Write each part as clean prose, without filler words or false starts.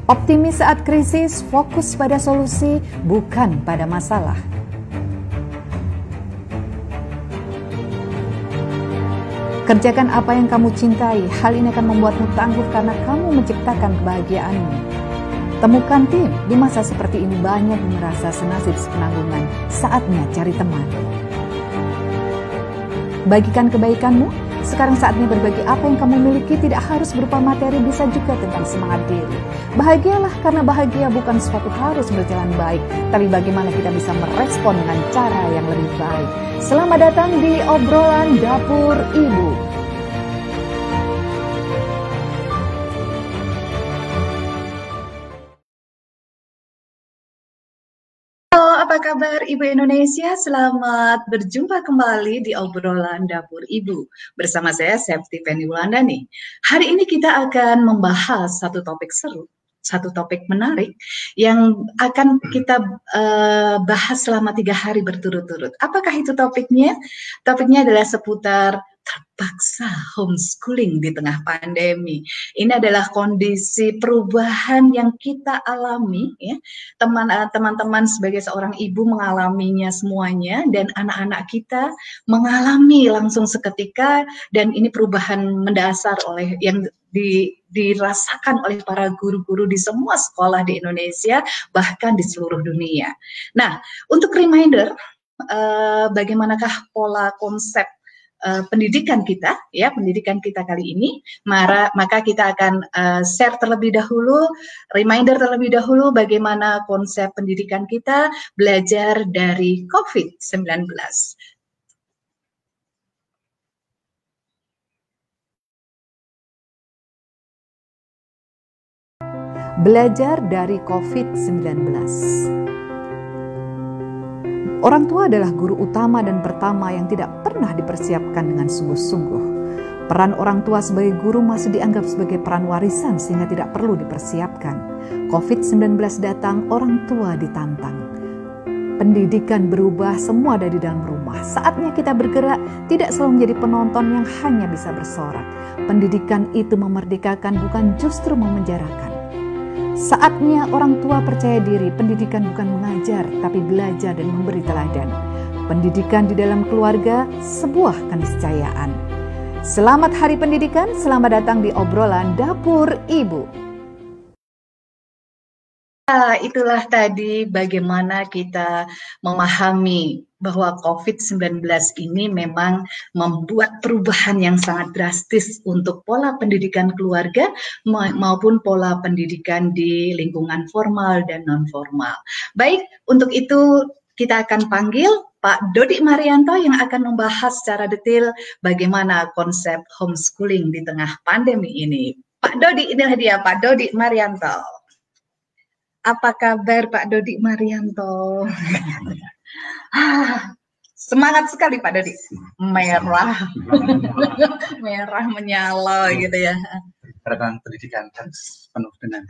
Optimis saat krisis, fokus pada solusi, bukan pada masalah. Kerjakan apa yang kamu cintai, hal ini akan membuatmu tangguh karena kamu menciptakan kebahagiaanmu. Temukan tim, di masa seperti ini banyak yang merasa senasib sepenanggungan, saatnya cari teman. Bagikan kebaikanmu, sekarang saatnya berbagi apa yang kamu miliki, tidak harus berupa materi, bisa juga tentang semangat diri. Bahagialah karena bahagia bukan suatu harus berjalan baik, tapi bagaimana kita bisa merespon dengan cara yang lebih baik. Selamat datang di obrolan Dapur Ibu. Apa kabar Ibu Indonesia? Selamat berjumpa kembali di obrolan Dapur Ibu. Bersama saya Septi Penny Wulandani. Hari ini kita akan membahas satu topik seru, satu topik menarik yang akan kita bahas selama 3 hari berturut-turut. Apakah itu topiknya? Topiknya adalah seputar terpaksa homeschooling di tengah pandemi. Ini adalah kondisi perubahan yang kita alami, ya. Teman-teman sebagai seorang ibu mengalaminya semuanya, dan anak-anak kita mengalami langsung seketika, dan ini perubahan mendasar oleh yang dirasakan oleh para guru-guru di semua sekolah di Indonesia, bahkan di seluruh dunia. Nah, untuk reminder, bagaimanakah pola konsep pendidikan kita, ya, pendidikan kita kali ini, maka kita akan share terlebih dahulu, reminder terlebih dahulu bagaimana konsep pendidikan kita belajar dari COVID-19. Belajar dari COVID-19. Orang tua adalah guru utama dan pertama yang tidak pernah dipersiapkan dengan sungguh-sungguh. Peran orang tua sebagai guru masih dianggap sebagai peran warisan sehingga tidak perlu dipersiapkan. COVID-19 datang, orang tua ditantang. Pendidikan berubah, semua ada di dalam rumah. Saatnya kita bergerak, tidak selalu menjadi penonton yang hanya bisa bersorak. Pendidikan itu memerdekakan, bukan justru memenjarakan. Saatnya orang tua percaya diri, pendidikan bukan mengajar, tapi belajar dan memberi teladan. Pendidikan di dalam keluarga, sebuah keniscayaan. Selamat Hari Pendidikan, selamat datang di obrolan Dapur Ibu. Itulah tadi bagaimana kita memahami bahwa COVID-19 ini memang membuat perubahan yang sangat drastis untuk pola pendidikan keluarga maupun pola pendidikan di lingkungan formal dan non-formal. Baik, untuk itu kita akan panggil Pak Dodi Marianto yang akan membahas secara detail bagaimana konsep homeschooling di tengah pandemi ini. Pak Dodi, inilah dia Pak Dodi Marianto. Apa kabar Pak Dodi Marianto? Semangat sekali Pak Dodi. Merah. Merah menyala gitu ya. Program pendidikan harus penuh dengan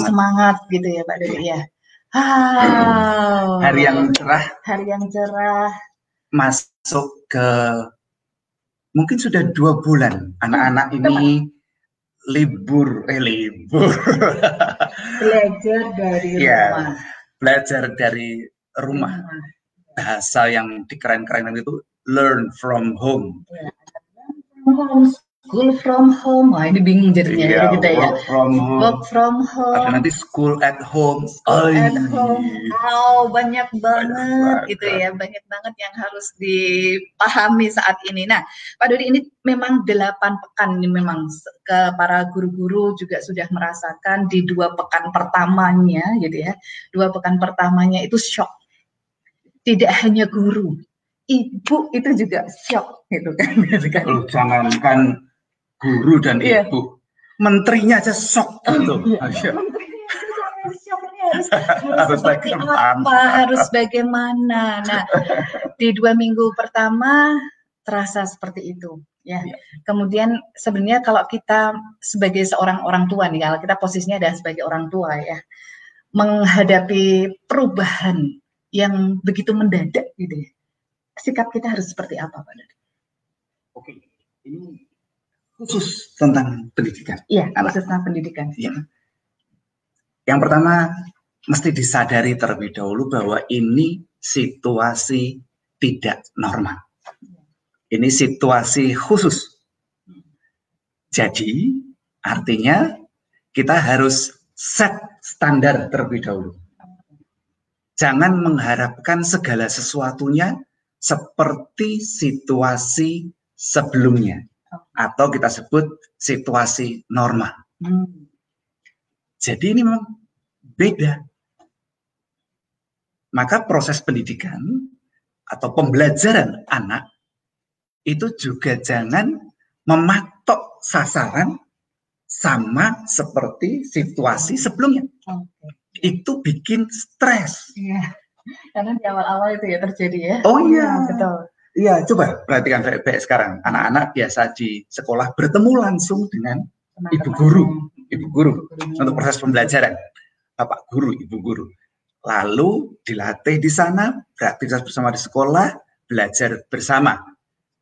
semangat gitu ya Pak Dodi ya. Hari yang cerah. Hari yang cerah. Masuk ke mungkin sudah 2 bulan anak-anak ini libur. Belajar dari rumah. Belajar dari rumah. Bahasa yang dikeren-keren itu learn from home. School from home. Wah, ini bingung jadinya kita ya. Work from home. Ada nanti school at home. At home. Banyak banget gitu ya. Banyak banget yang harus dipahami saat ini. Nah, Pak Dodi, ini memang 8 pekan ini memang ke para guru-guru juga sudah merasakan di 2 pekan pertamanya gitu ya. 2 pekan pertamanya itu shock. Tidak hanya guru, ibu itu juga shock gitu kan. Jangankan guru dan ibu, menterinya aja shock gitu. Harus bagaimana. Nah, di 2 minggu pertama terasa seperti itu ya. Kemudian sebenarnya kalau kita sebagai seorang orang tua nih, kalau kita posisinya adalah sebagai orang tua ya, menghadapi perubahan yang begitu mendadak gitu ya, sikap kita harus seperti apa Pak Dodi? Oke, ini khusus tentang pendidikan. Iya, khusus tentang pendidikan. Ya. Yang pertama, mesti disadari terlebih dahulu bahwa ini situasi tidak normal. Ini situasi khusus. Jadi, artinya kita harus set standar terlebih dahulu. Jangan mengharapkan segala sesuatunya seperti situasi sebelumnya. Atau kita sebut situasi normal. Jadi ini memang beda. Maka proses pendidikan atau pembelajaran anak itu juga jangan mematok sasaran sama seperti situasi sebelumnya. Itu bikin stres. Iya. Karena di awal-awal itu ya terjadi ya. Oh iya, betul. Iya, coba perhatikan baik-baik sekarang. Anak-anak biasa di sekolah bertemu langsung dengan ibu guru untuk proses pembelajaran. Bapak guru, ibu guru. Lalu dilatih di sana, beraktivitas bersama di sekolah, belajar bersama.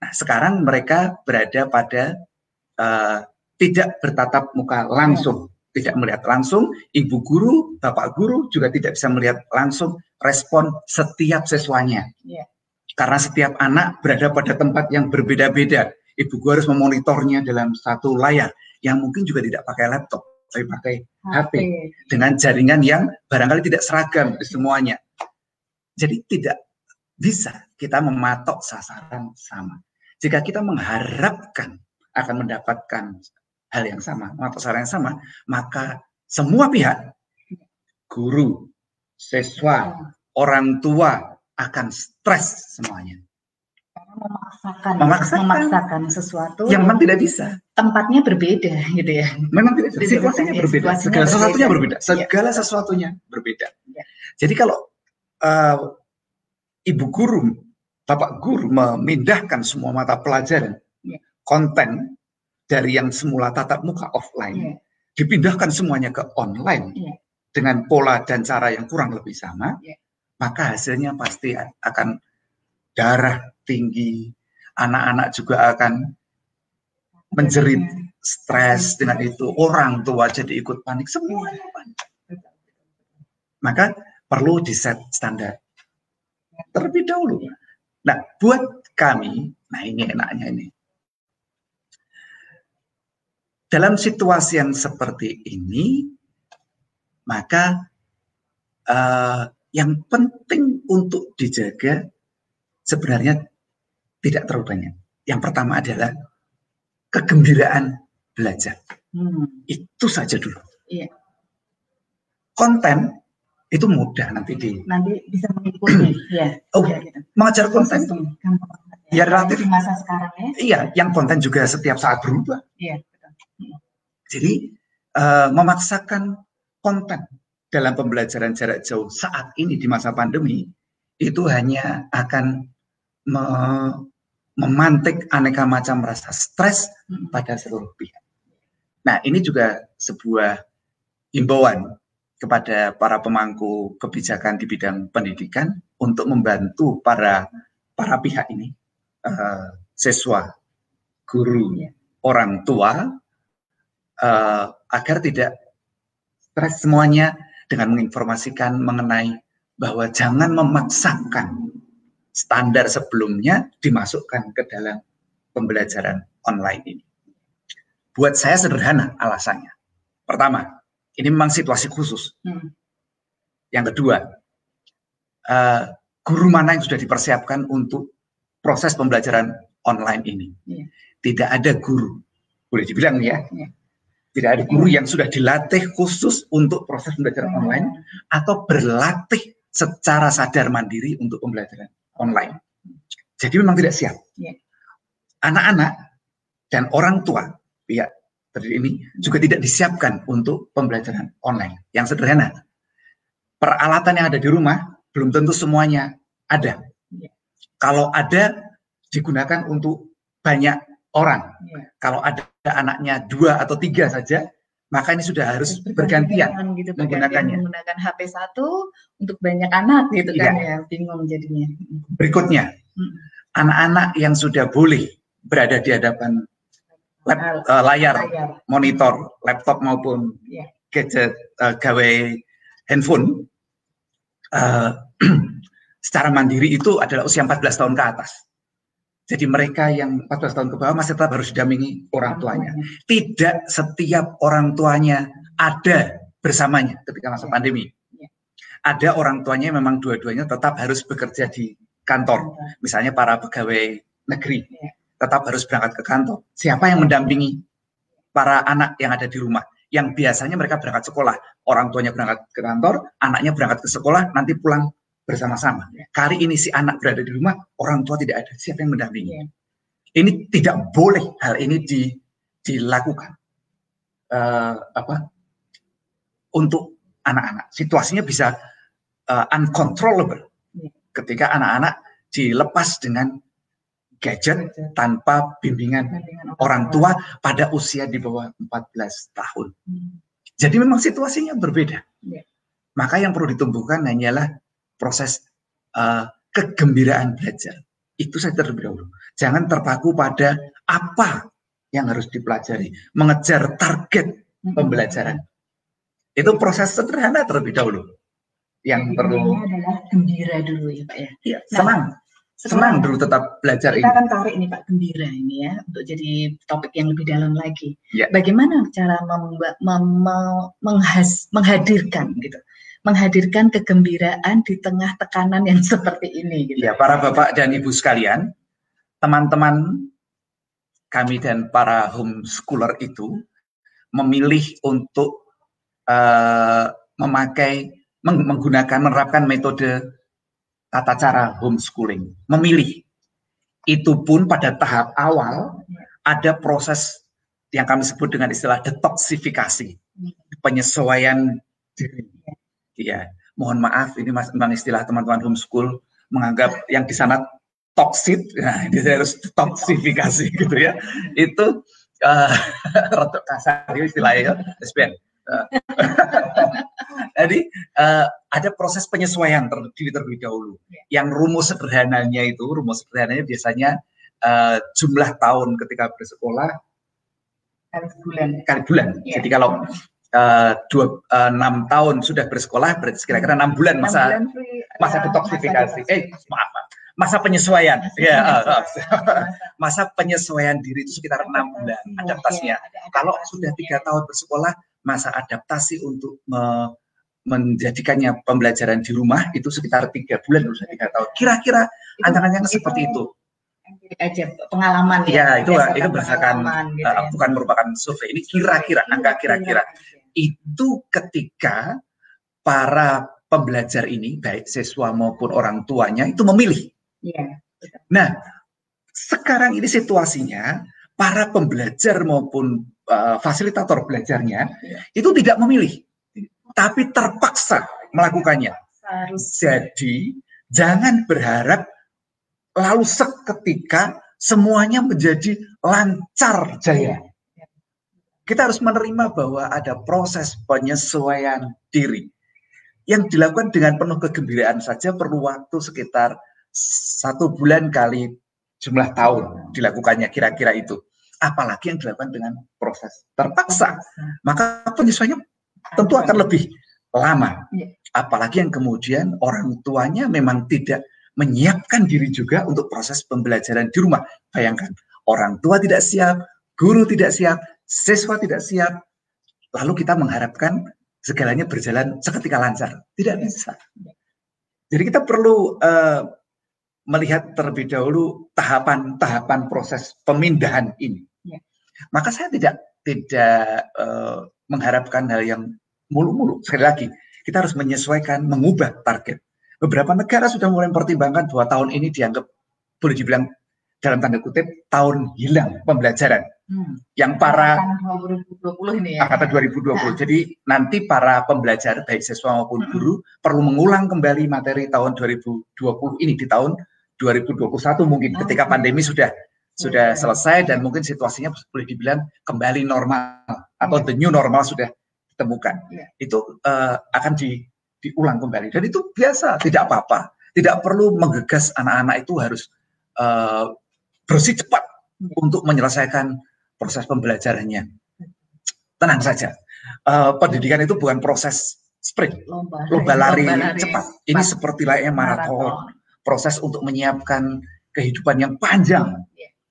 Nah, sekarang mereka berada pada tidak bertatap muka langsung, tidak melihat langsung. Ibu guru, bapak guru juga tidak bisa melihat langsung respon setiap siswanya. Karena setiap anak berada pada tempat yang berbeda-beda. Ibu guru harus memonitornya dalam satu layar, yang mungkin juga tidak pakai laptop, tapi pakai HP. Dengan jaringan yang barangkali tidak seragam di semuanya. Jadi tidak bisa kita mematok sasaran sama. Jika kita mengharapkan akan mendapatkan hal yang sama, mematok sasaran yang sama, maka semua pihak, guru, siswa, orang tua akan stres semuanya. Memaksakan sesuatu yang memang tidak bisa. Tempatnya berbeda gitu ya. Memang tidak bisa. Situasinya berbeda. Segala sesuatunya berbeda. Segala sesuatunya berbeda. Jadi kalau ibu guru, bapak guru memindahkan semua mata pelajaran, konten dari yang semula tatap muka offline, dipindahkan semuanya ke online dengan pola dan cara yang kurang lebih sama, maka hasilnya pasti akan darah tinggi, anak-anak juga akan menjerit stres dengan itu, orang tua jadi ikut panik, semuanya panik. Maka perlu diset standar terlebih dahulu. Nah, buat kami, nah ini enaknya ini. Dalam situasi yang seperti ini, maka yang penting untuk dijaga sebenarnya tidak terlalu banyak. Yang pertama adalah kegembiraan belajar. Itu saja dulu. Konten itu mudah nanti bisa mengikuti. Mengajar konten ya relatif di masa sekarang ya. Iya, yang konten juga setiap saat berubah. Jadi memaksakan konten dalam pembelajaran jarak jauh saat ini di masa pandemi itu hanya akan memantik aneka macam rasa stres pada seluruh pihak. Nah, ini juga sebuah himbauan kepada para pemangku kebijakan di bidang pendidikan untuk membantu para pihak ini, siswa, guru, orang tua, agar tidak stres semuanya dengan menginformasikan mengenai bahwa jangan memaksakan standar sebelumnya dimasukkan ke dalam pembelajaran online ini. Buat saya sederhana alasannya. Pertama, ini memang situasi khusus. Yang kedua, guru mana yang sudah dipersiapkan untuk proses pembelajaran online ini? Tidak ada guru, boleh dibilang ya, tidak ada guru yang sudah dilatih khusus untuk proses pembelajaran online atau berlatih secara sadar mandiri untuk pembelajaran online. Jadi memang tidak siap. Anak-anak dan orang tua pihak terdiri ini juga tidak disiapkan untuk pembelajaran online. Yang sederhana, peralatan yang ada di rumah belum tentu semuanya ada. Kalau ada, digunakan untuk banyak orang. Kalau ada anaknya 2 atau 3 saja, maka ini sudah harus bergantian gitu, menggunakannya. Menggunakan HP 1 untuk banyak anak gitu kan ya, bingung jadinya. Berikutnya, anak-anak yang sudah boleh berada di hadapan layar monitor, laptop maupun gadget, gawe handphone secara mandiri itu adalah usia 14 tahun ke atas. Jadi mereka yang 14 tahun ke bawah masih tetap harus didampingi orang tuanya. Tidak setiap orang tuanya ada bersamanya ketika masa pandemi. Ada orang tuanya memang dua-duanya tetap harus bekerja di kantor. Misalnya para pegawai negeri tetap harus berangkat ke kantor. Siapa yang mendampingi para anak yang ada di rumah? Yang biasanya mereka berangkat sekolah. Orang tuanya berangkat ke kantor, anaknya berangkat ke sekolah, nanti pulang bersama-sama. Kali ini si anak berada di rumah, orang tua tidak ada. Siapa yang mendampingi? Ini tidak boleh hal ini dilakukan untuk anak-anak. Situasinya bisa uncontrollable ketika anak-anak dilepas dengan gadget tanpa bimbingan orang tua pada usia di bawah 14 tahun. Jadi memang situasinya berbeda. Maka yang perlu ditumbuhkan hanyalah proses kegembiraan belajar. Itu saya terlebih dahulu. Jangan terpaku pada apa yang harus dipelajari. Mengejar target pembelajaran. Itu proses sederhana terlebih dahulu. Yang perlu adalah gembira dulu ya Pak ya. Iya, senang dulu tetap belajar ini. Kita akan tarik ini Pak, gembira ini ya, untuk jadi topik yang lebih dalam lagi. Ya. Bagaimana cara menghadirkan gitu, menghadirkan kegembiraan di tengah tekanan yang seperti ini gitu. Ya, para bapak dan ibu sekalian, teman-teman kami dan para homeschooler itu memilih untuk menerapkan metode tata cara homeschooling. Memilih. Itu pun pada tahap awal ada proses yang kami sebut dengan istilah detoksifikasi, penyesuaian diri. Ya, mohon maaf ini memang istilah teman-teman homeschool menganggap yang di sana toksit, nah ini harus detoksifikasi gitu ya. Itu rotok kasar istilahnya, SPN. Jadi ada proses penyesuaian terlebih dahulu. Yang rumus sederhananya biasanya jumlah tahun ketika bersekolah kali bulan. Jadi kalau 6 tahun sudah bersekolah, berarti kira-kira 6 bulan masa detoksifikasi. Masa penyesuaian. Masa penyesuaian diri itu sekitar 6 bulan adaptasinya. Kalau sudah 3 tahun bersekolah, masa adaptasi untuk menjadikannya pembelajaran di rumah itu sekitar 3 bulan usia 3 tahun. Kira-kira angan-angan seperti itu. Aja pengalaman ya. Itu berdasarkan gitu ya. Bukan merupakan survei. Ini kira-kira angka kira-kira. Itu ketika para pembelajar ini baik siswa maupun orang tuanya itu memilih. Ya. Nah, sekarang ini situasinya para pembelajar maupun fasilitator belajarnya itu tidak memilih, tapi terpaksa melakukannya. Jadi jangan berharap lalu seketika semuanya menjadi lancar jaya. Kita harus menerima bahwa ada proses penyesuaian diri yang dilakukan dengan penuh kegembiraan saja perlu waktu sekitar 1 bulan kali jumlah tahun dilakukannya kira-kira itu. Apalagi yang dilakukan dengan proses terpaksa, maka penyesuaiannya tentu akan lebih lama. Apalagi yang kemudian orang tuanya memang tidak menyiapkan diri juga untuk proses pembelajaran di rumah. Bayangkan, orang tua tidak siap, guru tidak siap, siswa tidak siap, lalu kita mengharapkan segalanya berjalan seketika lancar. Tidak bisa. Jadi kita perlu melihat terlebih dahulu tahapan-tahapan proses pemindahan ini. Maka saya tidak mengharapkan hal yang mulu-mulu. Sekali lagi, kita harus menyesuaikan, mengubah target. Beberapa negara sudah mulai mempertimbangkan bahwa tahun ini dianggap, boleh dibilang dalam tanda kutip, tahun hilang pembelajaran. Yang para angkatan 2020 ini ya. Angkatan 2020. Jadi nanti para pembelajar, baik siswa maupun guru, perlu mengulang kembali materi tahun 2020 ini di tahun 2021 mungkin ketika pandemi sudah selesai dan mungkin situasinya boleh dibilang kembali normal atau the new normal sudah ditemukan. Itu akan diulang kembali dan itu biasa, tidak apa-apa. Tidak perlu menggegas anak-anak itu harus bersih cepat untuk menyelesaikan proses pembelajarannya. Tenang saja. pendidikan itu bukan proses sprint, lomba lari cepat. Ini seperti layaknya maraton, proses untuk menyiapkan kehidupan yang panjang,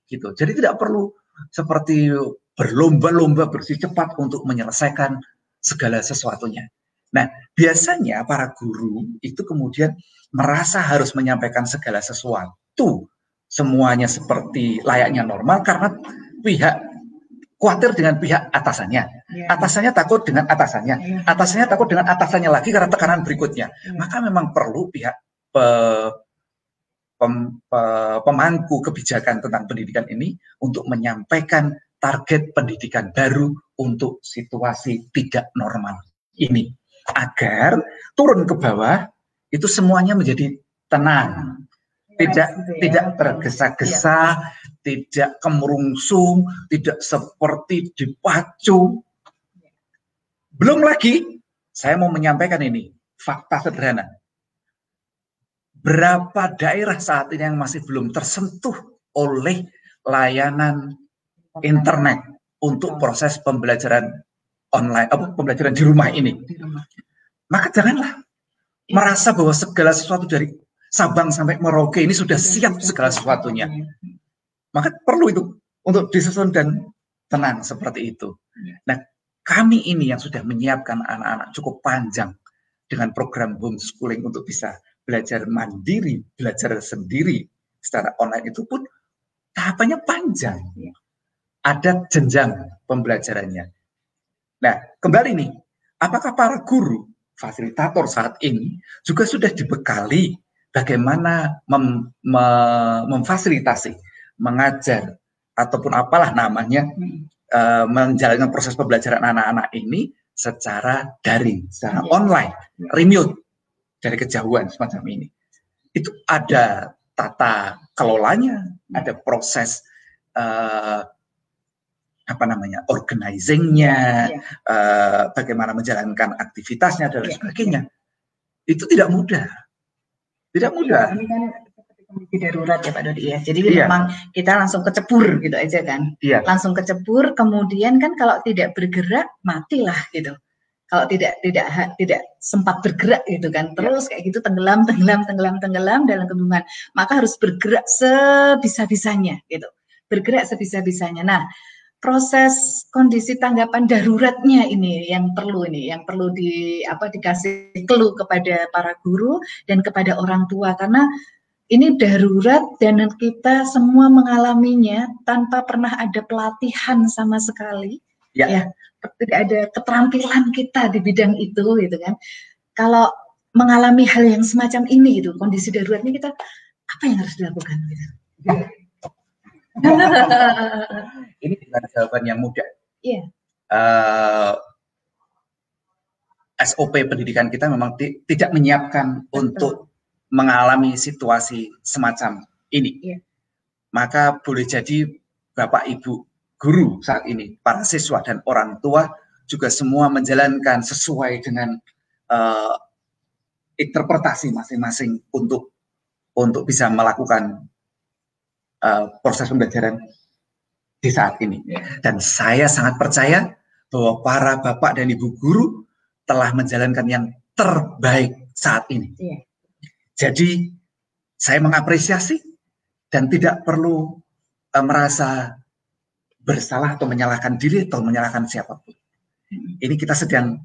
gitu. Jadi tidak perlu seperti berlomba-lomba bersih cepat untuk menyelesaikan segala sesuatunya. Nah, biasanya para guru itu kemudian merasa harus menyampaikan segala sesuatu, semuanya seperti layaknya normal karena khawatir dengan pihak atasannya. Atasannya takut dengan atasannya. Atasannya takut dengan atasannya lagi karena tekanan berikutnya. Maka memang perlu pihak pemangku kebijakan tentang pendidikan ini untuk menyampaikan target pendidikan baru untuk situasi tidak normal ini. Agar turun ke bawah, itu semuanya menjadi tenang. Tidak tergesa-gesa, tidak kemerungsung, tidak seperti dipacu. Belum lagi, saya mau menyampaikan ini, fakta sederhana. Berapa daerah saat ini yang masih belum tersentuh oleh layanan internet untuk proses pembelajaran online, pembelajaran di rumah ini. Maka janganlah merasa bahwa segala sesuatu dari Sabang sampai Merauke ini sudah siap segala sesuatunya. Maka perlu itu untuk disusun dan tenang seperti itu. Nah, kami ini yang sudah menyiapkan anak-anak cukup panjang dengan program homeschooling untuk bisa belajar mandiri, belajar sendiri secara online itu pun tahapannya panjang. Ada jenjang pembelajarannya. Nah, kembali nih, apakah para guru, fasilitator saat ini juga sudah dibekali bagaimana memfasilitasi, mengajar, ataupun apalah namanya, menjalankan proses pembelajaran anak-anak ini secara daring, secara online, remote, dari kejauhan semacam ini. Itu ada tata kelolanya, ada proses organizing-nya, bagaimana menjalankan aktivitasnya dan sebagainya. Itu tidak mudah. Tidak mudah. Ini kan seperti kondisi darurat ya Pak Dodi ya. Jadi memang kita langsung kecebur gitu aja kan. Langsung kecebur, kemudian kan kalau tidak bergerak matilah gitu. Kalau tidak sempat bergerak gitu kan. Terus kayak gitu tenggelam dalam kebingungan. Maka harus bergerak sebisa-bisanya gitu. Bergerak sebisa-bisanya. Nah, proses kondisi tanggapan daruratnya ini yang perlu dikasih clue kepada para guru dan kepada orang tua, karena ini darurat dan kita semua mengalaminya tanpa pernah ada pelatihan sama sekali, ya tidak ada keterampilan kita di bidang itu gitu kan. Kalau mengalami hal yang semacam ini gitu, kondisi daruratnya kita apa yang harus dilakukan gitu? Ini bukan jawaban yang mudah. SOP pendidikan kita memang tidak menyiapkan untuk mengalami situasi semacam ini. Maka boleh jadi Bapak Ibu guru saat ini, para siswa dan orang tua juga semua menjalankan sesuai dengan interpretasi masing-masing untuk bisa melakukan proses pembelajaran di saat ini. Dan saya sangat percaya bahwa para bapak dan ibu guru telah menjalankan yang terbaik saat ini. Jadi saya mengapresiasi dan tidak perlu merasa bersalah atau menyalahkan diri atau menyalahkan siapapun. Ini kita sedang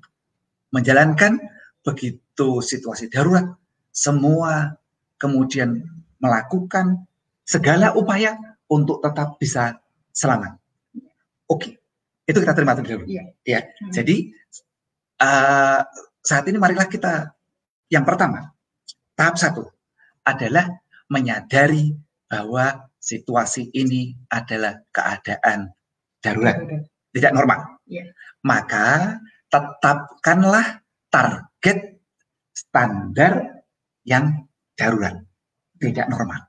menjalankan begitu situasi darurat, semua kemudian melakukan segala upaya untuk tetap bisa selamat. Oke, itu kita terima dulu. Ya. Jadi saat ini marilah kita yang pertama, tahap 1 adalah menyadari bahwa situasi ini adalah keadaan darurat, tidak normal. Maka tetapkanlah target standar yang darurat, tidak normal.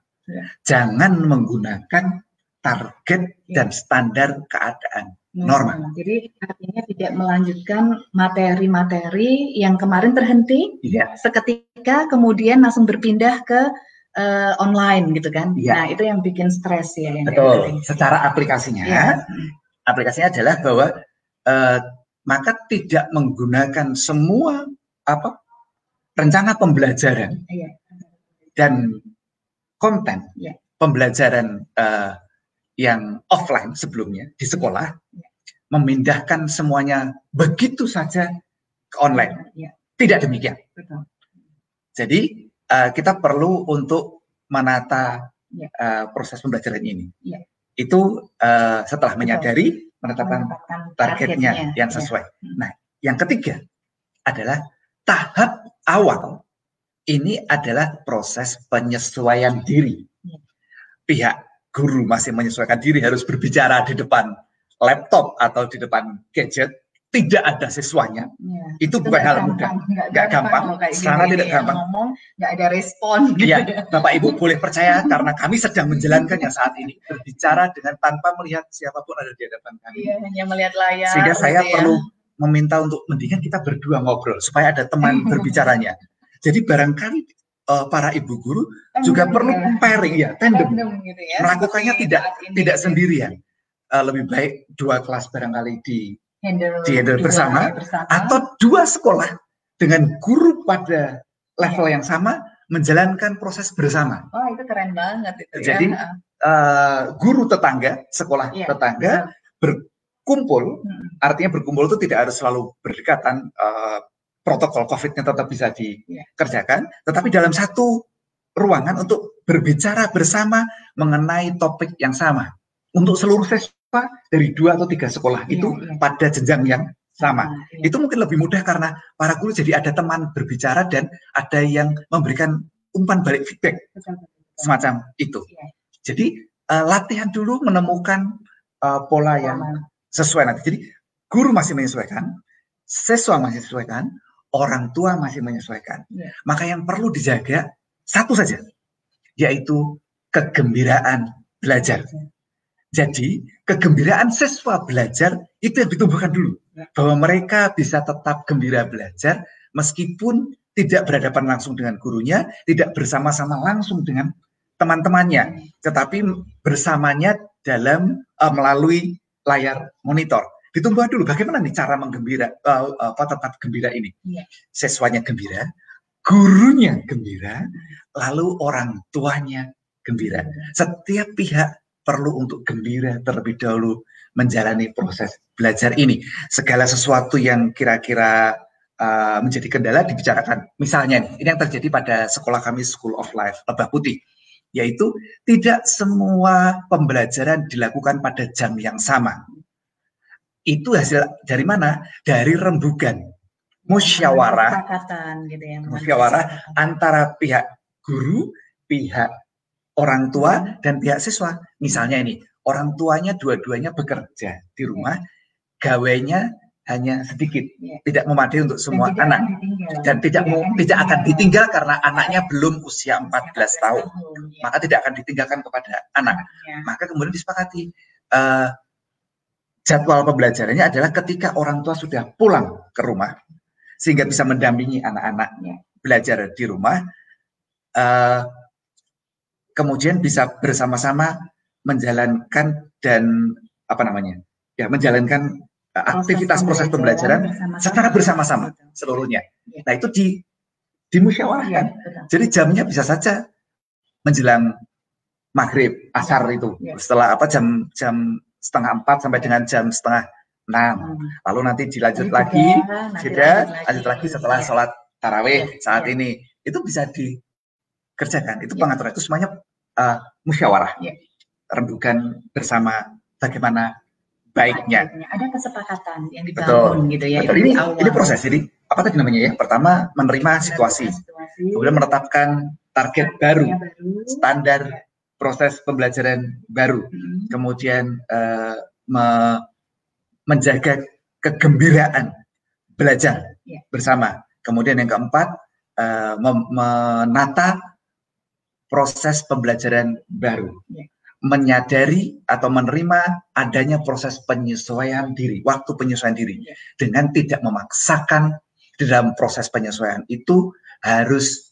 Jangan menggunakan target dan standar keadaan normal. Jadi artinya tidak melanjutkan materi-materi yang kemarin terhenti, seketika kemudian langsung berpindah ke online gitu kan. Nah, itu yang bikin stres ya. Betul. Secara aplikasinya, aplikasinya adalah bahwa maka tidak menggunakan semua rencana pembelajaran dan konten pembelajaran yang offline sebelumnya di sekolah, memindahkan semuanya begitu saja ke online. Tidak demikian. Jadi kita perlu untuk menata proses pembelajaran ini. Itu setelah menyadari, menetapkan targetnya yang sesuai. Nah, yang ketiga adalah tahap awal. Ini adalah proses penyesuaian diri. Pihak guru masih menyesuaikan diri, harus berbicara di depan laptop atau di depan gadget, tidak ada siswanya. Itu bukan hal mudah, nggak gampang, sangat tidak gampang. Ngomong nggak ada respon. Iya, Bapak Ibu boleh percaya karena kami sedang menjalankannya saat ini, berbicara dengan tanpa melihat siapapun ada di hadapan kami. Iya, hanya melihat layar. Sehingga saya perlu meminta untuk mendingan kita berdua ngobrol supaya ada teman berbicaranya. Jadi barangkali para ibu guru juga perlu pairing tandem gitu ya, melakukannya tidak sendirian. Lebih baik 2 kelas barangkali di handle bersama, atau 2 sekolah dengan guru pada level yang sama menjalankan proses bersama. Oh, itu keren banget itu. Jadi guru tetangga, sekolah tetangga berkumpul, artinya berkumpul itu tidak harus selalu berdekatan, protokol COVID-nya tetap bisa dikerjakan, tetapi dalam satu ruangan untuk berbicara bersama mengenai topik yang sama. Untuk seluruh siswa dari 2 atau 3 sekolah itu pada jenjang yang sama. Itu mungkin lebih mudah karena para guru jadi ada teman berbicara dan ada yang memberikan umpan balik feedback. Semacam itu. Jadi latihan dulu menemukan pola yang sesuai nanti. Jadi guru masih menyesuaikan, siswa masih menyesuaikan, orang tua masih menyesuaikan. Maka yang perlu dijaga satu saja, yaitu kegembiraan belajar. Jadi kegembiraan siswa belajar itu yang ditumbuhkan dulu, bahwa mereka bisa tetap gembira belajar meskipun tidak berhadapan langsung dengan gurunya, tidak bersama-sama langsung dengan teman-temannya, tetapi bersamanya dalam melalui layar monitor. Ditumbuh dulu bagaimana nih cara tetap gembira ini. Siswanya gembira, gurunya gembira, lalu orang tuanya gembira. Setiap pihak perlu untuk gembira terlebih dahulu menjalani proses belajar ini. Segala sesuatu yang kira-kira menjadi kendala dibicarakan. Misalnya ini yang terjadi pada sekolah kami, School of Life Lebah Putih, yaitu tidak semua pembelajaran dilakukan pada jam yang sama. Itu hasil dari mana? Dari rembugan musyawarah, musyawarah antara pihak guru, pihak orang tua, dan pihak siswa. Misalnya ini, orang tuanya dua-duanya bekerja di rumah, gawainya hanya sedikit, tidak memadai untuk semua anak, dan tidak akan ditinggal karena anaknya belum usia 14 tahun, maka tidak akan ditinggalkan kepada anak. Maka kemudian disepakati jadwal pembelajarannya adalah ketika orang tua sudah pulang ke rumah, sehingga bisa mendampingi anak-anak belajar di rumah, kemudian bisa bersama-sama menjalankan dan menjalankan aktivitas proses pembelajaran secara bersama-sama seluruhnya. Nah, itu dimusyawarahkan. Jadi jamnya bisa saja menjelang maghrib, asar itu, setelah jam 3:30 sampai dengan jam 5:30. Lalu nanti dilanjut lagi, lanjut lagi setelah sholat tarawih saat ini. Itu bisa dikerjakan. Itu pengaturan, itu semuanya musyawarah. Rembugan bersama bagaimana baiknya. Ada kesepakatan yang dibangun gitu ya. Betul. Ini proses. Jadi apa tadi namanya ya? Pertama menerima situasi, kemudian menetapkan target baru, standar proses pembelajaran baru, kemudian menjaga kegembiraan belajar bersama. Kemudian yang keempat, menata proses pembelajaran baru, menyadari atau menerima adanya proses penyesuaian diri, waktu penyesuaian diri, dengan tidak memaksakan di dalam proses penyesuaian itu harus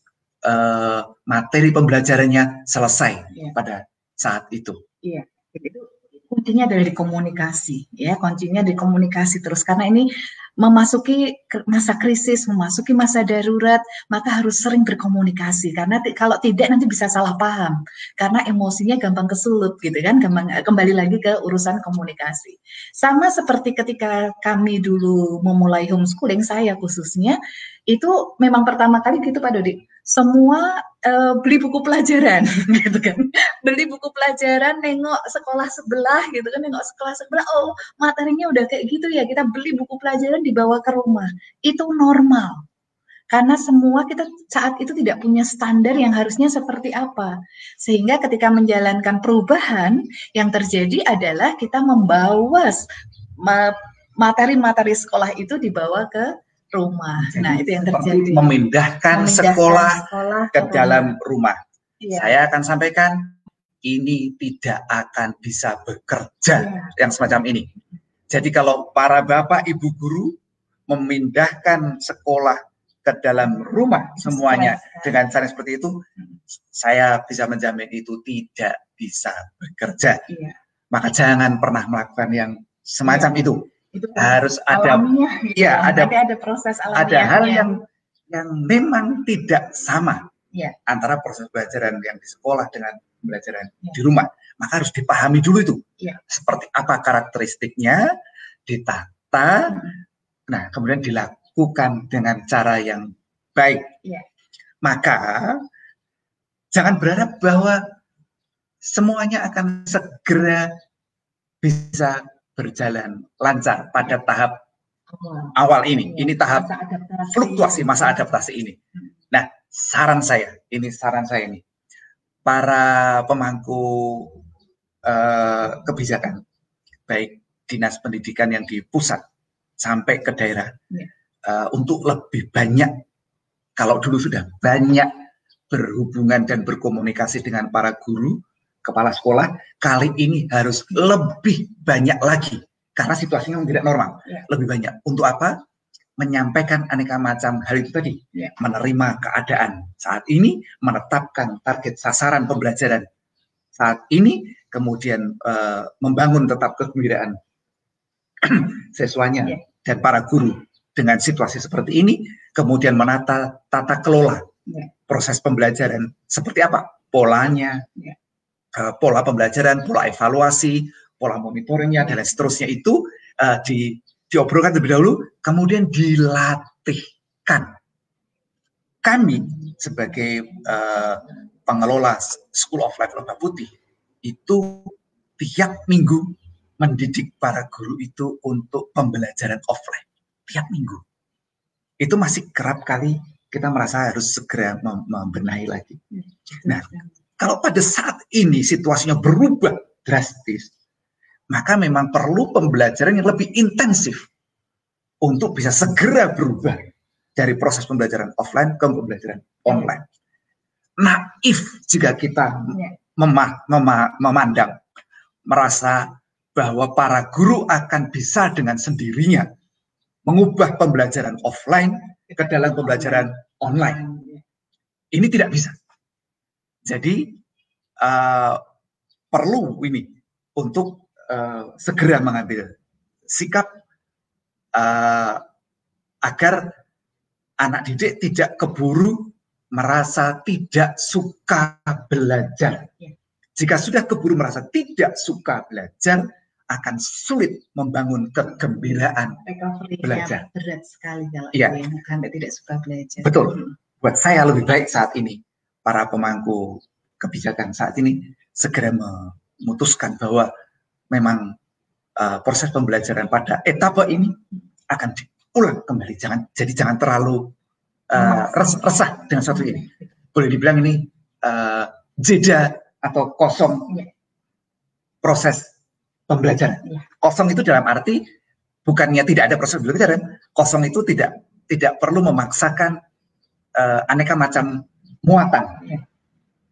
materi pembelajarannya selesai pada saat itu. Iya, itu kuncinya adalah di komunikasi, ya, kuncinya di komunikasi terus, karena ini memasuki masa krisis, memasuki masa darurat, maka harus sering berkomunikasi, karena kalau tidak nanti bisa salah paham, karena emosinya gampang kesulut gitu kan, gampang, kembali lagi ke urusan komunikasi. Sama seperti ketika kami dulu memulai homeschooling, saya khususnya, itu memang pertama kali gitu Pak Dodi, semua beli buku pelajaran gitu kan, beli buku pelajaran, nengok sekolah sebelah gitu kan, nengok sekolah sebelah, oh materinya udah kayak gitu ya, kita beli buku pelajaran dibawa ke rumah. Itu normal. Karena semua kita saat itu tidak punya standar yang harusnya seperti apa. Sehingga ketika menjalankan perubahan, yang terjadi adalah kita membawa materi-materi sekolah itu dibawa ke rumah. Jadi, nah, itu yang terjadi. Memindahkan sekolah ke dalam rumah. Ya. Saya akan sampaikan, ini tidak akan bisa bekerja yang semacam ini. Jadi kalau para bapak ibu guru memindahkan sekolah ke dalam rumah semuanya dengan cara seperti itu, saya bisa menjamin itu tidak bisa bekerja. Maka jangan pernah melakukan yang semacam itu. Harus ada, ada proses alamiahnya. Ada hal yang memang tidak sama antara proses pembelajaran yang di sekolah dengan pembelajaran di rumah. Maka harus dipahami dulu itu. Seperti apa karakteristiknya, ditata, nah kemudian dilakukan dengan cara yang baik. Maka jangan berharap bahwa semuanya akan segera bisa berjalan lancar pada tahap awal ini. Ini tahap fluktuasi, masa adaptasi ini. Nah, saran saya ini, para pemangku kebijakan, baik dinas pendidikan yang di pusat sampai ke daerah, untuk lebih banyak, kalau dulu sudah banyak berhubungan dan berkomunikasi dengan para guru, kepala sekolah, kali ini harus lebih banyak lagi karena situasinya tidak normal. Lebih banyak untuk apa? Menyampaikan aneka macam hal itu tadi, menerima keadaan saat ini, menetapkan target sasaran pembelajaran saat ini, kemudian membangun tetap kegembiraan siswanya dan para guru dengan situasi seperti ini, kemudian menata tata kelola proses pembelajaran seperti apa polanya, pola pembelajaran, pola evaluasi, pola monitoringnya, dan seterusnya itu diobrolkan terlebih dahulu, kemudian dilatihkan. Kami sebagai pengelola School of Life Lembah Putih itu tiap minggu mendidik para guru itu untuk pembelajaran offline. Tiap minggu. Itu masih kerap kali kita merasa harus segera membenahi lagi. Nah, kalau pada saat ini situasinya berubah drastis, maka memang perlu pembelajaran yang lebih intensif untuk bisa segera berubah dari proses pembelajaran offline ke pembelajaran online. Naif jika kita memandang, merasa bahwa para guru akan bisa dengan sendirinya mengubah pembelajaran offline ke dalam pembelajaran online. Ini tidak bisa. Jadi perlu ini untuk segera mengambil sikap agar anak didik tidak keburu merasa tidak suka belajar. Jika sudah keburu merasa tidak suka belajar, akan sulit membangun kegembiraan belajar. Berat sekali kalau sampai tidak suka belajar. Betul. Buat saya lebih baik saat ini, para pemangku kebijakan saat ini segera memutuskan bahwa memang proses pembelajaran pada etapa ini akan diulang kembali. Jangan terlalu resah dengan satu ini. Boleh dibilang ini jeda atau kosong proses pembelajaran. Kosong itu dalam arti bukannya tidak ada proses pembelajaran. Kosong itu tidak perlu memaksakan aneka macam muatan.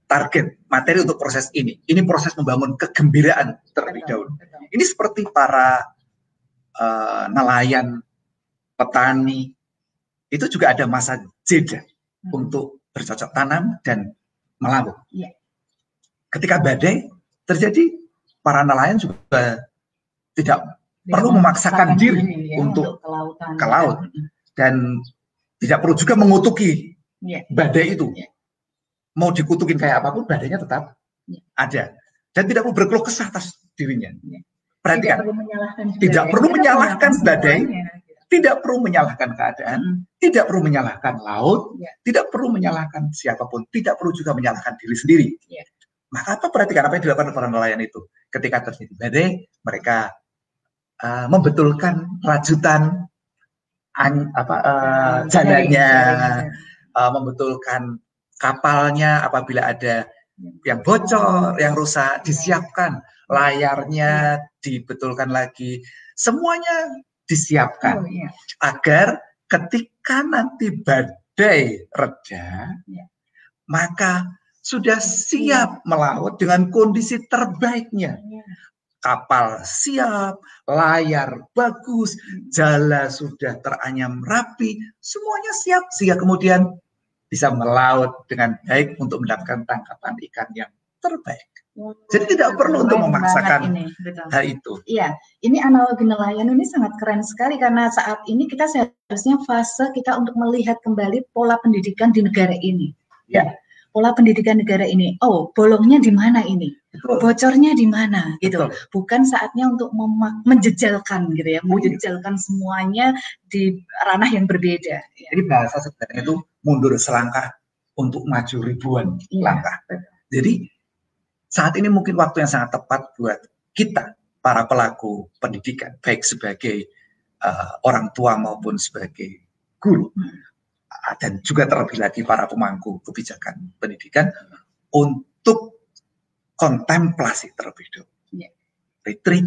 Target materi untuk proses ini. Ini proses membangun kegembiraan terlebih dahulu. Ini seperti para nelayan, petani, itu juga ada masa jeda untuk bercocok tanam dan melaut. Ketika badai terjadi, para nelayan juga tidak perlu memaksakan diri untuk ke laut dan tidak perlu juga mengutuki badai itu. Mau dikutukin kayak apapun, badainya tetap ada dan tidak perlu berkeluh kesah atas dirinya. Perhatikan, tidak perlu menyalahkan badai, tidak perlu menyalahkan keadaan, tidak perlu menyalahkan laut, tidak perlu menyalahkan siapapun, tidak perlu juga menyalahkan diri sendiri. Maka apa, perhatikan apa yang dilakukan para nelayan itu. Ketika terjadi badai, mereka membetulkan rajutan jalannya, membetulkan kapalnya apabila ada yang bocor, yang rusak, disiapkan, layarnya dibetulkan lagi, semuanya disiapkan agar ketika nanti badai reda, maka sudah siap melaut dengan kondisi terbaiknya. Kapal siap, layar bagus, jala sudah teranyam rapi, semuanya siap sehingga kemudian bisa melaut dengan baik untuk mendapatkan tangkapan ikan yang terbaik. Jadi tidak perlu untuk memaksakan hal itu. Iya, ini analogi nelayan ini sangat keren sekali karena saat ini kita seharusnya fase kita untuk melihat kembali pola pendidikan di negara ini. Ya, pola pendidikan negara ini. Oh, bolongnya di mana ini? Bocornya di mana gitu. Bukan saatnya untuk menjejalkan gitu ya, menjejalkan semuanya di ranah yang berbeda. Jadi bahasa sebenarnya itu mundur selangkah untuk maju ribuan langkah. Jadi saat ini mungkin waktu yang sangat tepat buat kita para pelaku pendidikan, baik sebagai orang tua maupun sebagai guru, dan juga terlebih lagi para pemangku kebijakan pendidikan, untuk kontemplasi terlebih dahulu, retreat,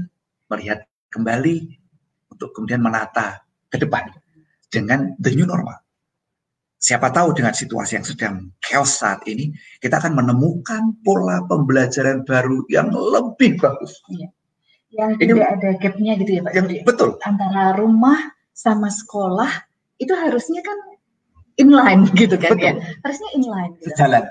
melihat kembali untuk kemudian menata ke depan dengan the new normal. Siapa tahu dengan situasi yang sedang chaos saat ini, kita akan menemukan pola pembelajaran baru yang lebih bagus. Yang tidak ada gapnya gitu ya Pak. Betul. Antara rumah sama sekolah itu harusnya kan inline gitu kan. Betul. Ya. Harusnya inline. Gitu. Sejalan.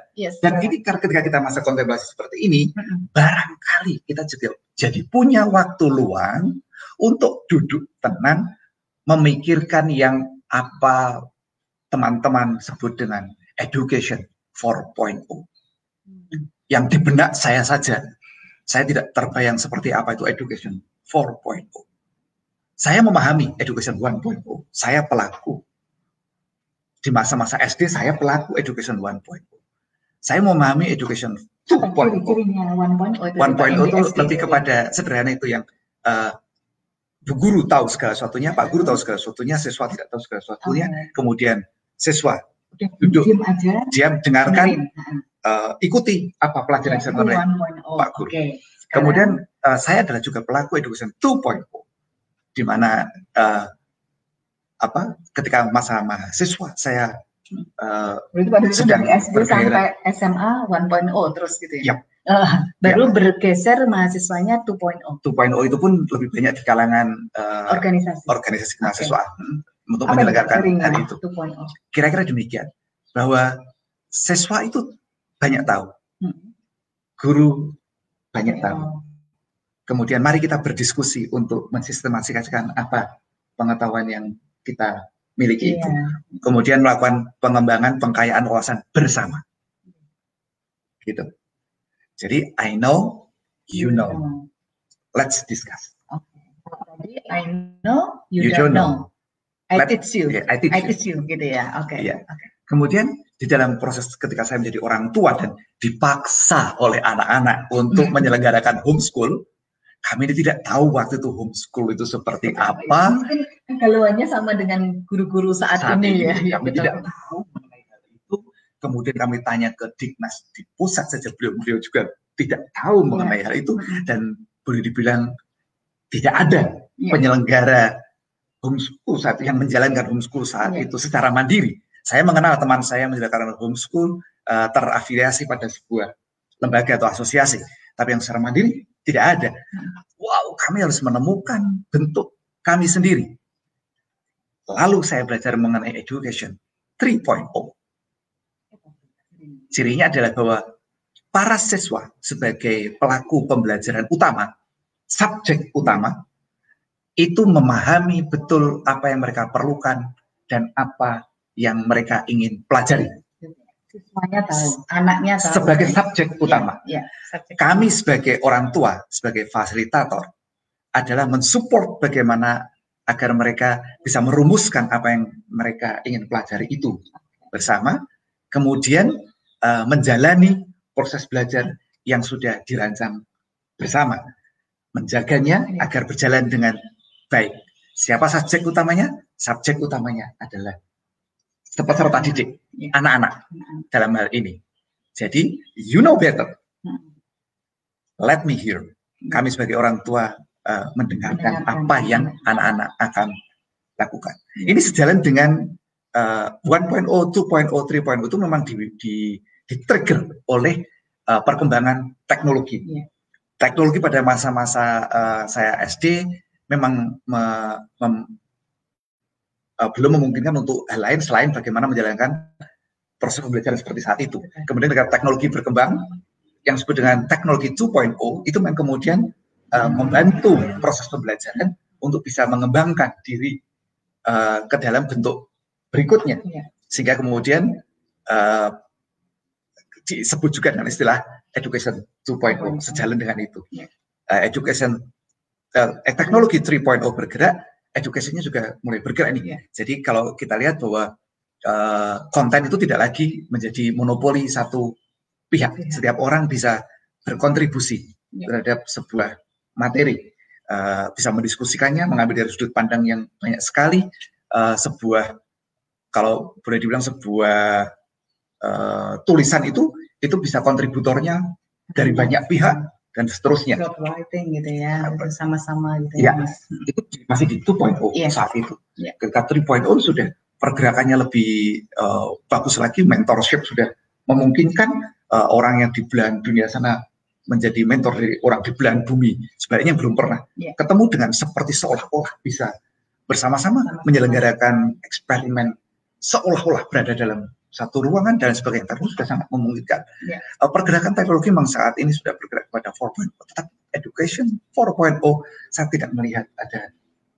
Dan ini ketika kita masa kontemplasi seperti ini, barangkali kita juga jadi punya waktu luang untuk duduk tenang, memikirkan yang apa teman-teman sebut dengan education 4.0. Yang di benak saya saja, saya tidak terbayang seperti apa itu education 4.0. Saya memahami education 1.0, saya pelaku. Di masa-masa SD saya pelaku education 1.0. Saya memahami education 2.0. 1.0 itu lebih kepada sederhana itu yang Bu Guru tahu segala sesuatunya, Pak Guru tahu segala sesuatunya, siswa tidak tahu segala sesuatunya, kemudian siswa duduk, diam, dengarkan, ikuti apa pelajaran yang oleh Pak Guru. Kemudian saya adalah juga pelaku education 2.0, di mana ketika masa mahasiswa saya sedang SD sampai SMA 1.0 terus gitu ya. Baru bergeser mahasiswanya 2.0. 2.0 itu pun lebih banyak di kalangan organisasi mahasiswa untuk menyelenggarakan hari itu. Kira-kira demikian, bahwa siswa itu banyak tahu, guru banyak tahu. Kemudian mari kita berdiskusi untuk mensistematisasikan apa pengetahuan yang kita miliki itu. Kemudian melakukan pengembangan, pengkayaan wawasan bersama. Gitu. Jadi I know, you know. Let's discuss. Jadi I know, you don't know. I teach you. I teach you gitu ya. Oke. Kemudian di dalam proses ketika saya menjadi orang tua dan dipaksa oleh anak-anak untuk menyelenggarakan homeschool, kami tidak tahu waktu itu homeschool itu seperti apa. Mungkin keluarnya sama dengan guru-guru saat ini ya. Kami tidak tahu mengenai hal itu. Kemudian kami tanya ke Dignas di pusat saja, beliau juga tidak tahu mengenai hal itu, dan boleh dibilang tidak ada penyelenggara homeschool saat yang menjalankan homeschool saat itu secara mandiri. Saya mengenal teman saya yang menjalankan homeschool terafiliasi pada sebuah lembaga atau asosiasi, tapi yang secara mandiri tidak ada. Wow, kami harus menemukan bentuk kami sendiri. Lalu saya belajar mengenai education 3.0. Cirinya adalah bahwa para siswa sebagai pelaku pembelajaran utama, subjek utama, itu memahami betul apa yang mereka perlukan dan apa yang mereka ingin pelajari. Siswanya tahu, anaknya tahu. Sebagai subjek utama. Subjek. Kami sebagai orang tua, sebagai fasilitator, adalah mensupport bagaimana agar mereka bisa merumuskan apa yang mereka ingin pelajari itu bersama, kemudian menjalani proses belajar yang sudah dirancang bersama, menjaganya agar berjalan dengan baik. Siapa subjek utamanya? Subjek utamanya adalah peserta didik, anak-anak dalam hal ini. Jadi, you know better. Let me hear. Kami sebagai orang tua mendengarkan apa yang anak-anak akan lakukan. Ini sejalan dengan 1.0, 2.0, 3.0 itu memang di-trigger oleh perkembangan teknologi. Teknologi pada masa-masa saya SD memang belum memungkinkan untuk hal lain selain bagaimana menjalankan proses pembelajaran seperti saat itu. Kemudian dengan teknologi berkembang, yang disebut dengan teknologi 2.0, itu yang kemudian membantu proses pembelajaran untuk bisa mengembangkan diri ke dalam bentuk berikutnya. Sehingga kemudian disebut juga dengan istilah education 2.0, sejalan dengan itu. Teknologi 3.0 bergerak, education-nya juga mulai bergerak ini. Jadi kalau kita lihat bahwa konten itu tidak lagi menjadi monopoli satu pihak. Setiap orang bisa berkontribusi terhadap sebuah materi, bisa mendiskusikannya, mengambil dari sudut pandang yang banyak sekali, sebuah, kalau boleh dibilang sebuah tulisan itu bisa kontributornya dari banyak pihak dan seterusnya. Writing gitu ya, bersama-sama gitu ya. Itu masih di 2.0 saat itu. Ketika 3.0 sudah pergerakannya lebih bagus lagi, mentorship sudah memungkinkan orang yang di belahan dunia sana menjadi mentor dari orang di belahan bumi. Sebenarnya belum pernah ketemu dengan seperti seolah-olah bisa bersama-sama menyelenggarakan eksperimen seolah-olah berada dalam satu ruangan dan sebagainya. Tapi sudah sangat memungkinkan. Pergerakan teknologi memang saat ini sudah bergerak pada 4.0. Tetapi education 4.0 saya tidak melihat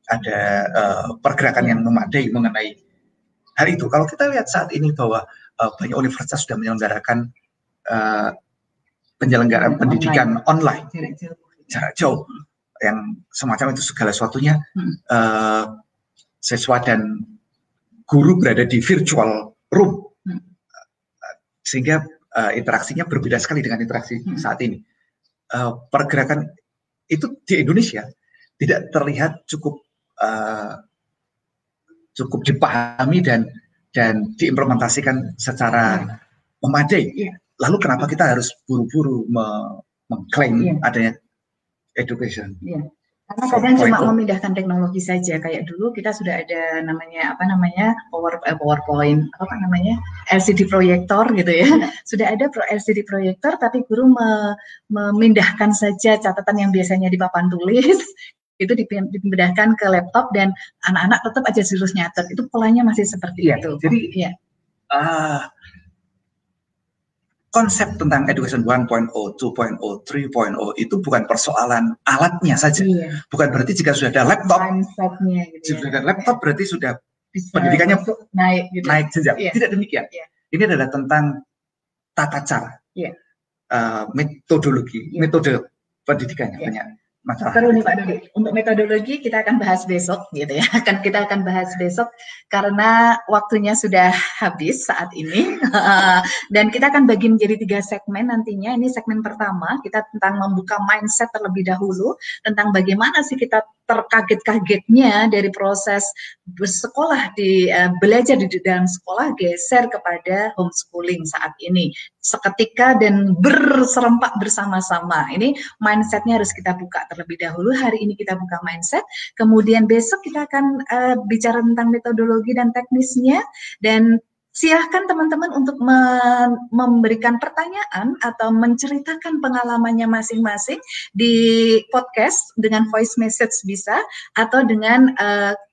ada pergerakan yang memadai mengenai hal itu. Kalau kita lihat saat ini bahwa banyak universitas sudah menyelenggarakan penyelenggaraan pendidikan online jarak jauh, yang semacam itu segala sesuatunya, siswa dan guru berada di virtual room, sehingga interaksinya berbeda sekali dengan interaksi saat ini. Pergerakan itu di Indonesia tidak terlihat cukup dipahami dan diimplementasikan secara memadai. Lalu kenapa kita harus buru-buru mengklaim adanya education? Karena kadang cuma memindahkan teknologi saja. Kayak dulu kita sudah ada PowerPoint, LCD proyektor gitu ya. Sudah ada LCD proyektor, tapi guru memindahkan saja catatan yang biasanya di papan tulis itu dipindahkan ke laptop dan anak-anak tetap aja harus nyatet. Itu polanya masih seperti itu. Jadi konsep tentang education 1.0, 2.0, 3.0 itu bukan persoalan alatnya saja. Bukan berarti jika sudah ada laptop, sudah ada laptop berarti sudah pendidikannya naik jenjang. Tidak demikian. Ini adalah tentang tata cara, metodologi, metode pendidikannya banyak. Seru nih Pak Dodi. Untuk metodologi kita akan bahas besok gitu ya. Kita akan bahas besok karena waktunya sudah habis saat ini. Dan kita akan bagi menjadi 3 segmen nantinya. Ini segmen pertama, kita tentang membuka mindset terlebih dahulu tentang bagaimana sih kita terkaget-kagetnya dari proses bersekolah belajar di dalam sekolah geser kepada homeschooling saat ini. Seketika dan berserempak bersama-sama. Ini mindsetnya harus kita buka terlebih dahulu. Hari ini kita buka mindset, kemudian besok kita akan bicara tentang metodologi dan teknisnya, dan silahkan teman-teman untuk memberikan pertanyaan atau menceritakan pengalamannya masing-masing di podcast dengan voice message bisa, atau dengan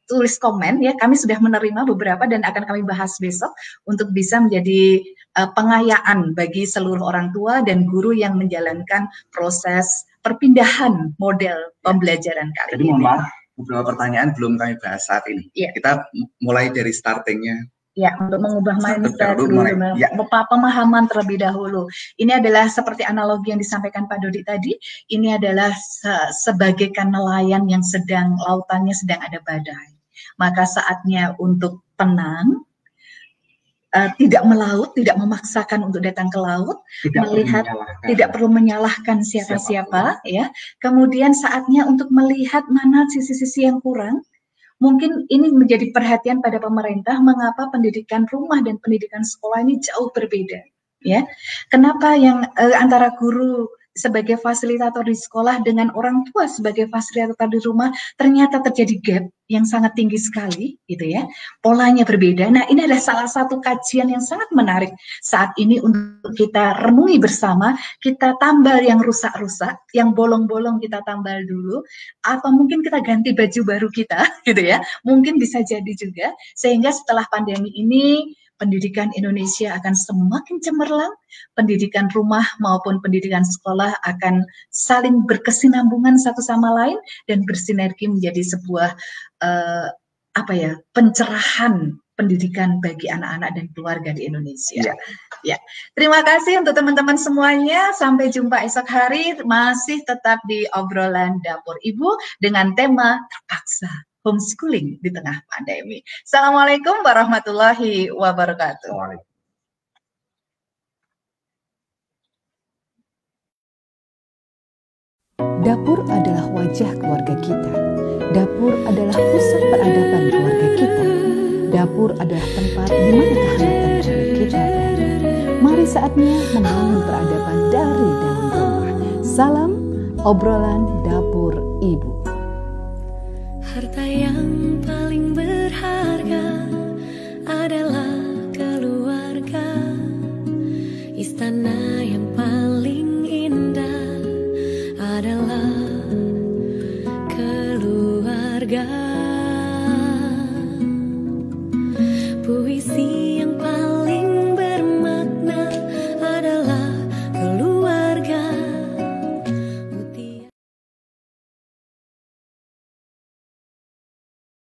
tulis komen ya. Kami sudah menerima beberapa dan akan kami bahas besok untuk bisa menjadi pengayaan bagi seluruh orang tua dan guru yang menjalankan proses perpindahan model pembelajaran kali Jadi ini. mohon maaf, beberapa pertanyaan belum kami bahas saat ini. Kita mulai dari startingnya. Ya, untuk mengubah mindset dulu, pemahaman terlebih dahulu. Ini adalah seperti analogi yang disampaikan Pak Dodi tadi. Ini adalah sebagaikan nelayan yang lautannya sedang ada badai. Maka saatnya untuk tenang, tidak melaut, tidak memaksakan untuk datang ke laut, tidak perlu menyalahkan siapa-siapa, ya. Kemudian saatnya untuk melihat mana sisi-sisi yang kurang. Mungkin ini menjadi perhatian pada pemerintah mengapa pendidikan rumah dan pendidikan sekolah ini jauh berbeda, ya. Kenapa yang antara guru sebagai fasilitator di sekolah dengan orang tua sebagai fasilitator di rumah ternyata terjadi gap yang sangat tinggi sekali, gitu ya. Polanya berbeda. Nah, ini adalah salah satu kajian yang sangat menarik saat ini untuk kita renungi bersama. Kita tambal yang rusak-rusak, yang bolong-bolong kita tambal dulu, atau mungkin kita ganti baju baru kita, gitu ya. Mungkin bisa jadi juga, sehingga setelah pandemi ini pendidikan Indonesia akan semakin cemerlang, pendidikan rumah maupun pendidikan sekolah akan saling berkesinambungan satu sama lain dan bersinergi menjadi sebuah pencerahan pendidikan bagi anak-anak dan keluarga di Indonesia. Ya. Terima kasih untuk teman-teman semuanya. Sampai jumpa esok hari, masih tetap di obrolan dapur ibu dengan tema terpaksa homeschooling di tengah pandemi. Assalamualaikum warahmatullahi wabarakatuh. Dapur adalah wajah keluarga kita. Dapur adalah pusat peradaban keluarga kita. Dapur adalah tempat di mana kehangatan keluarga kita berada. Mari saatnya membangun peradaban dari dalam rumah. Salam obrolan dapur ibu. Harta yang paling berharga adalah keluarga. Istana yang paling indah adalah keluarga.